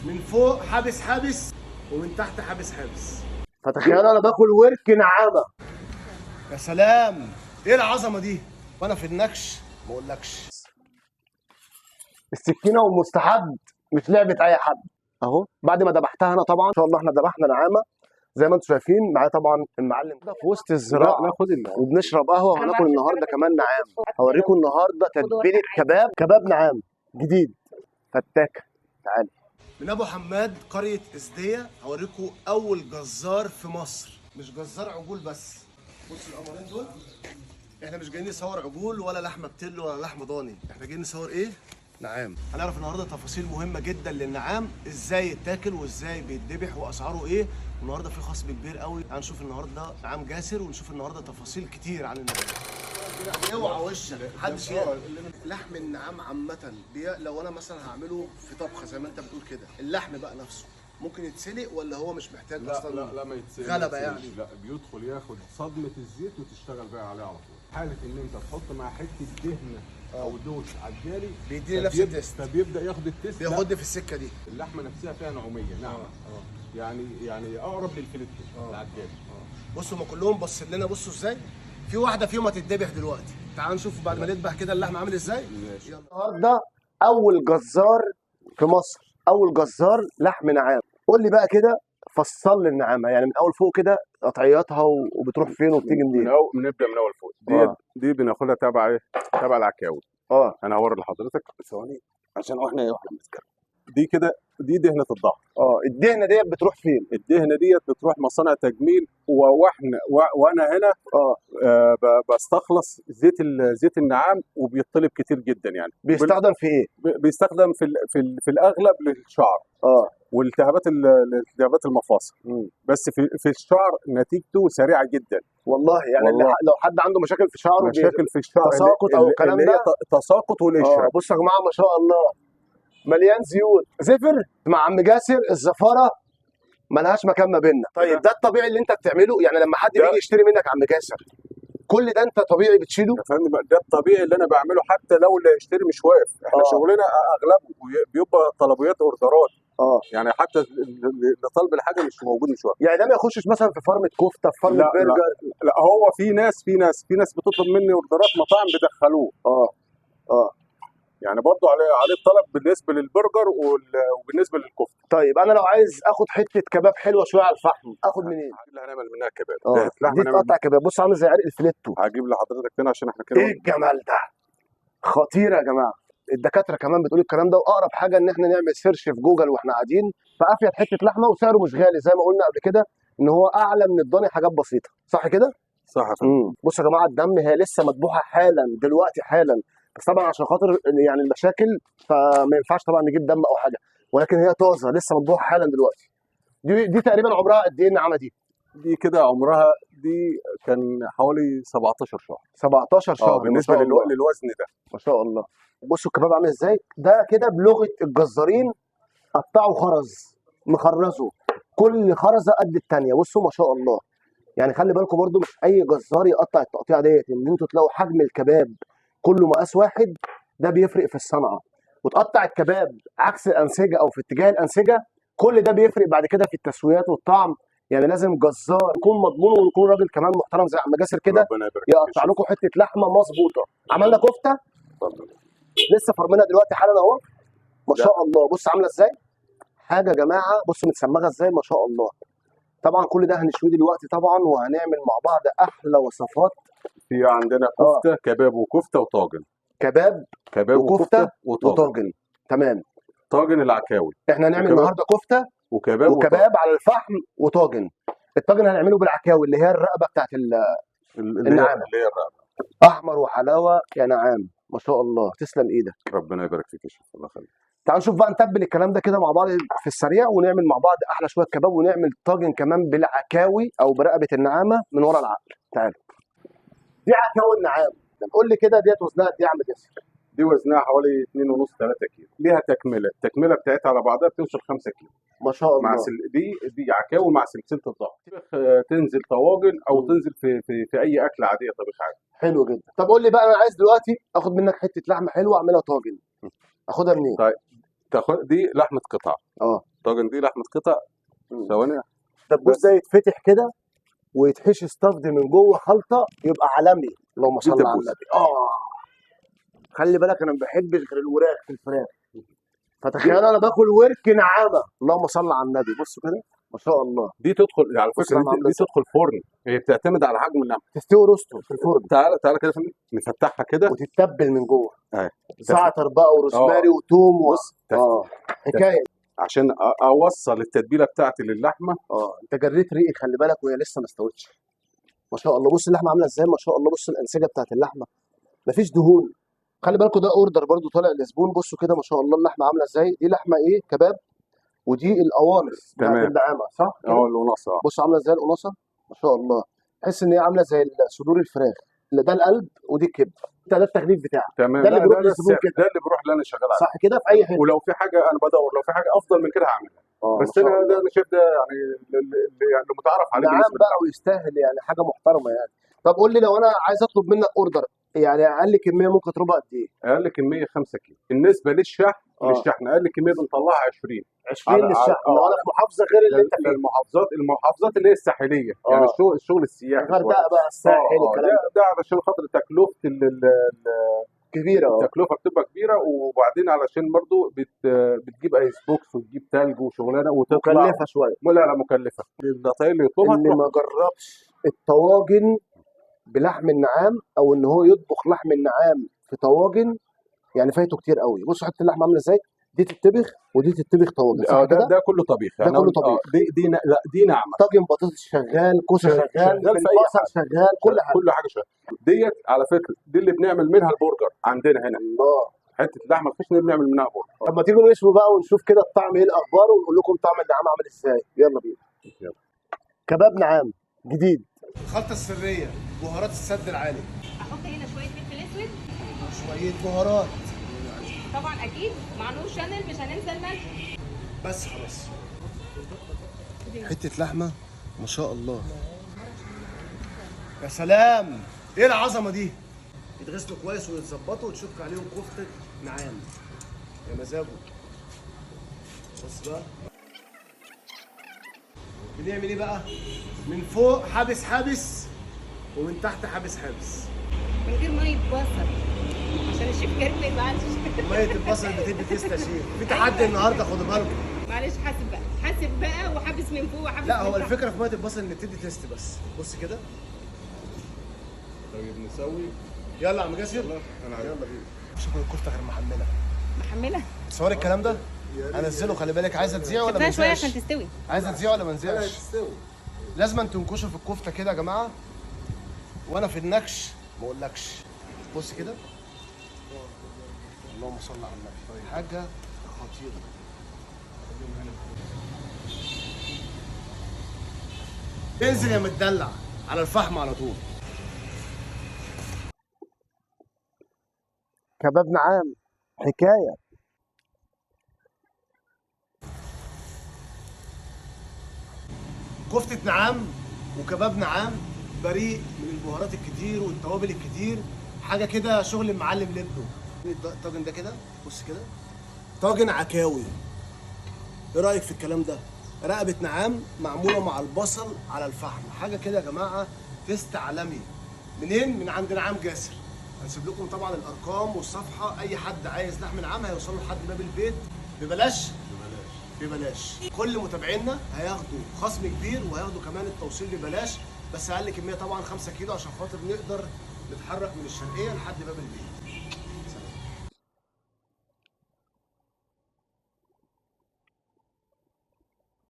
من فوق حابس حابس ومن تحت حابس حابس. فتخيل انا باكل ورك نعامه. يا سلام، ايه العظمه دي؟ وانا في النكش ما اقولكش. السكينه والمستحب مش لعبه اي حد. اهو بعد ما ذبحتها انا طبعا ان شاء الله احنا ذبحنا نعامه زي ما انتم شايفين معايا طبعا المعلم ده في وسط الزراعه. ناخد وبنشرب قهوه وهناكل النهارده كمان نعام. هوريكم النهارده تتبيله كباب نعام جديد فتاكه. تعالى من ابو حماد قريه ازديه هوريكم اول جزار في مصر، مش جزار عجول بس. بص القمرين دول، احنا مش جايين نصور عجول ولا لحمه بتل ولا لحمه ضاني، احنا جايين نصور ايه؟ نعام. هنعرف النهارده تفاصيل مهمه جدا للنعام، ازاي يتاكل وازاي بيتذبح واسعاره ايه. والنهارده في خصم كبير قوي، هنشوف النهارده نعام جاسر ونشوف النهارده تفاصيل كتير عن النعام. اوعى وشك محدش لحم النعام عامه لو انا مثلا هعمله في طبخه زي ما انت بتقول كده، اللحم بقى نفسه ممكن يتسلق ولا هو مش محتاج لا اصلا؟ لا ما يتسلقش، غلبه يعني. لا بيدخل ياخد صدمه الزيت وتشتغل بقى عليه على طول. حاله ان انت تحط مع حته دهنه او دوش على الجالي بيديني نفس التيست، فبيبدا ياخد التيست، بياخدني في السكه دي. اللحمه نفسها فيها نعوميه نعم. يعني اقرب للفليتو العجالي. بصوا ما كلهم باصين لنا، بصوا ازاي في واحده فيهم هتتذبح دلوقتي. تعالوا نشوف بعد ما نذبح كده اللحم عامل ازاي. ماشي. يلا. النهارده اول جزار في مصر، اول جزار لحم نعام. قول لي بقى كده، فصل لي النعامه يعني من اول فوق كده قطعياتها وبتروح فين وبتيجي منين؟ نبدا من اول فوق. دي بناخدها تبع ايه؟ تبع العكاوي. انا هوري لحضرتك ثواني عشان واحنا بنتكلم. دي كده دي دهنه الظهر. الدهنه ديت بتروح فين؟ الدهنه ديت بتروح مصانع تجميل وانا هنا بستخلص زيت النعام وبيطلب كتير جدا يعني. بيستخدم في ايه؟ بيستخدم في الاغلب للشعر والتهابات المفاصل. بس في الشعر نتيجته سريعه جدا والله يعني والله. لو حد عنده مشاكل في شعره، مشاكل في الشعر، تساقط او الكلام ده، تساقط والقشره. بصوا يا جماعه ما شاء الله مليان زيوت زفر. مع عم جاسر الزفاره ملهاش مكان ما بيننا. طيب ده الطبيعي اللي انت بتعمله يعني لما حد بيجي يشتري منك عم جاسر كل ده انت طبيعي بتشيله؟ يا فندم ده الطبيعي اللي انا بعمله، حتى لو اللي هيشتري مش واقف. احنا شغلنا اغلبه بيبقى طلبيات اوردرات. يعني حتى اللي طالب الحاجه مش موجود مش واقف. يعني ده ما يخشش مثلا في فرمه كفته، في فرمه برجر؟ لا هو في ناس بتطلب مني اوردرات مطاعم بيدخلوه. يعني برضه عليه الطلب بالنسبه للبرجر وبالنسبه للكفته. طيب انا لو عايز اخد حته كباب حلوه شويه على الفحم اخد منين؟ اللي هنعمل منها كباب. دي تقطع كباب. بص عامل زي عرق الفليتو. هجيب لحضرتك تاني عشان احنا كده. ايه الجمال ده، خطير يا جماعه. الدكاتره كمان بتقول الكلام ده، واقرب حاجه ان احنا نعمل سيرش في جوجل واحنا قاعدين فافيد حته لحمه وسعره مش غالي زي ما قلنا قبل كده ان هو اعلى من الضاني حاجات بسيطه، صح كده؟ صح. بصوا يا جماعه الدم هي لسه مذبوحه حالا دلوقتي حالا، بس طبعا عشان خاطر يعني المشاكل فما ينفعش طبعا نجيب دم او حاجه، ولكن هي طازه لسه مذبوحه حالا دلوقتي. دي تقريبا عمرها قد ايه النعامه دي؟ دي كده عمرها دي كان حوالي 17 شهر. 17 شهر بالنسبه للوزن ده ما شاء الله. بصوا الكباب عامل ازاي؟ ده كده بلغه الجزارين قطعوا خرز، مخرزوا كل خرزه قد الثانيه. بصوا ما شاء الله. يعني خلي بالكم برده مش اي جزار يقطع التقطيعه ديت، ان انتوا تلاقوا حجم الكباب كله مقاس واحد ده بيفرق في الصنعه، وتقطع الكباب عكس الانسجه او في اتجاه الانسجه كل ده بيفرق بعد كده في التسويات والطعم. يعني لازم جزار يكون مضمون ويكون راجل كمان محترم زي عم جاسر كده يقطع لكم حته لحمه مظبوطه. عملنا كفته لسه فرمنا دلوقتي حالا اهو ما شاء الله. بص عامله ازاي حاجه يا جماعه، بصوا متسمغه ازاي ما شاء الله. طبعا كل ده هنشويه دلوقتي طبعا وهنعمل مع بعض احلى وصفات. في عندنا كفته كباب وكفته وطاجن. كباب وكفته وطاجن. تمام. طاجن العكاوي احنا هنعمل النهارده كفته وكباب على الفحم وطاجن. الطاجن هنعمله بالعكاوي اللي هي الرقبه بتاعت النعامه اللي هي الرقبه. احمر وحلاوه يا نعام ما شاء الله. تسلم ايدك ربنا يبارك فيك يا شيخ. الله يخليك. تعالوا نشوف بقى نتبل الكلام ده كده مع بعض في السريع ونعمل مع بعض احلى شويه كباب ونعمل طاجن كمان بالعكاوي او برقبه النعامه من ورا العقل. تعالوا. دي عكاوي النعام. قول لي كده ديت وزنها قد ايه يا عم جاسر؟ دي وزنها حوالي 2.5 3 كيلو. ليها التكمله بتاعتها على بعضها بتوصل 5 كيلو ما شاء الله. مع دي عكاوي مع سلسله الظهر. تنزل طواجن او تنزل في اي اكل عاديه طبيخ عادي. حلو جدا. طب قول لي بقى انا عايز دلوقتي اخد منك حته لحمه حلوه اعملها طاجن، اخدها منين؟ طيب تاخد دي لحمه قطع. الطاجن دي لحمه قطع. ثواني. طب بص ده يتفتح كده ويتحشي ستافد من جوه خلطه يبقى عالمي. اللهم صل على الدبوس. النبي. خلي بالك انا ما بحبش غير الوراك في الفراخ، فتخيل انا باكل ورك نعامه. اللهم صل على النبي. بص كده ما شاء الله. دي تدخل على بص فكره، أنا عاملة دي تدخل فرن، هي بتعتمد على حجم اللحمه. تستوي روستو في الفرن. تعالى تعالى كده نفتحها كده وتتبل من جوه. اهي. زعتر بقى وروزماري وتوم بص حكايه. عشان اوصل التتبيله بتاعتي للحمه. انت جريت ريقي خلي بالك وهي لسه ما استوتش. ما شاء الله. بص اللحمه عامله ازاي ما شاء الله. بص الانسجه بتاعت اللحمه مفيش دهون. خلي بالكوا ده اوردر برضو طالع للزبون. بصوا كده ما شاء الله اللحمه عامله ازاي. دي لحمه ايه كباب، ودي القوانص بتاعت النعامه صح؟ القناصه. بص عامله ازاي القناصه ما شاء الله. تحس ان هي عامله زي صدور الفراخ. ده القلب ودي الكبد. ده التغليف بتاعك. تمام. ده اللي بيروح للزبون كده. ده اللي بيروح اللي انا شغال عليه صح كده في اي حته. ولو في حاجه انا بدور، لو في حاجه افضل من كده هعملها. بس انا شايف ده يعني اللي متعارف عليه. نعم بقى ويستاهل يعني حاجه محترمه يعني. طب قول لي لو انا عايز اطلب منك اوردر يعني اقل كميه ممكن تطلبها قد ايه؟ اقل كميه 5 كيلو. بالنسبه للشحن اقل كميه بنطلعها 20 للشحن. لو انا في محافظه غير اللي انت فيها. المحافظات اللي هي الساحليه يعني الشغل السياحي. الغردقه بقى الساحل الكلام ده علشان خاطر تكلفه كبيره. التكلفه بتبقى كبيره، وبعدين علشان برضو بتجيب ايس بوكس وتجيب ثلج وشغلانه وتطلع مكلفه شويه. لا مكلفه. النتائج اللي يطلبها اللي ما جربش الطواجن بلحم النعام او ان هو يطبخ لحم النعام في طواجن يعني فايته كتير قوي. بص حته اللحمه عامله ازاي. دي تتطبخ ودي تتطبخ طواجن صح كده. ده كله طبيخ يعني ده كله طبيخ. دي نعمه. طاجن بطاطس شغال، كوسه شغال، البصل شغال، كل حاجه شغال. ديت على فكره دي اللي بنعمل منها البرجر عندنا هنا. حته اللحمه الخشنه اللي بنعمل منها برجر. طب ما تيجوا نشوي بقى ونشوف كده الطعم ايه الاخبار ونقول لكم طعم النعام عامل ازاي. يلا بينا. كباب نعام جديد. الخلطه السريه بهارات السد العالي. احط هنا شويه فلفل اسود شويه بهارات طبعا اكيد مع نور شانل، مش هننسى الملح بس خلاص. حته لحمه ما شاء الله. يا سلام ايه العظمه دي. يتغسلوا كويس ويتظبطوا وتشك عليهم كفته نعام يا مزاجه. بص بقى بنعمل ايه بقى. من فوق حابس ومن تحت حابس من غير ميه بصل عشان الشيف كريم ما يزعلش. ميه البصل بتدي تيست يا شيف. في تحدي النهارده خدوا بالكم. معلش حاسب بقى وحابس من فوق وحابس لا من هو تحت. الفكره في ميه البصل ان بتدي تيست بس. بص كده. طيب نسوي. يلا يا عم جاسر. يلا بينا. مش هاكل الكفته غير محمله. تصور الكلام ده؟ انزله خلي بالك. عايزه تذيع ولا ما سيبها شويه نذيعش؟ عشان تستوي. عايزه تذيع ولا ما نذيعش؟ لازم تنكشوا في الكفته كده يا جماعه. وانا في النكش ما اقولكش. بص كده. اللهم صل على النبي. حاجه خطيره. انزل يا متدلع على الفحم على طول. كباب نعام حكايه. كفتة نعام وكباب نعام بريء من البهارات الكتير والتوابل الكتير. حاجة كده شغل المعلم لابنه. الطاجن ده كده بص كده طاجن عكاوي. ايه رأيك في الكلام ده؟ رقبة نعام معمولة مع البصل على الفحم. حاجة كده يا جماعة تيست عالمي. منين؟ من عند نعام جاسر. هنسيب لكم طبعا الأرقام والصفحة. أي حد عايز لحم نعام هيوصلوا لحد باب البيت ببلاش. كل متابعينا هياخدوا خصم كبير وهياخدوا كمان التوصيل ببلاش. بس اقل كميه طبعا 5 كيلو عشان خاطر نقدر نتحرك من الشرقيه لحد باب البيت.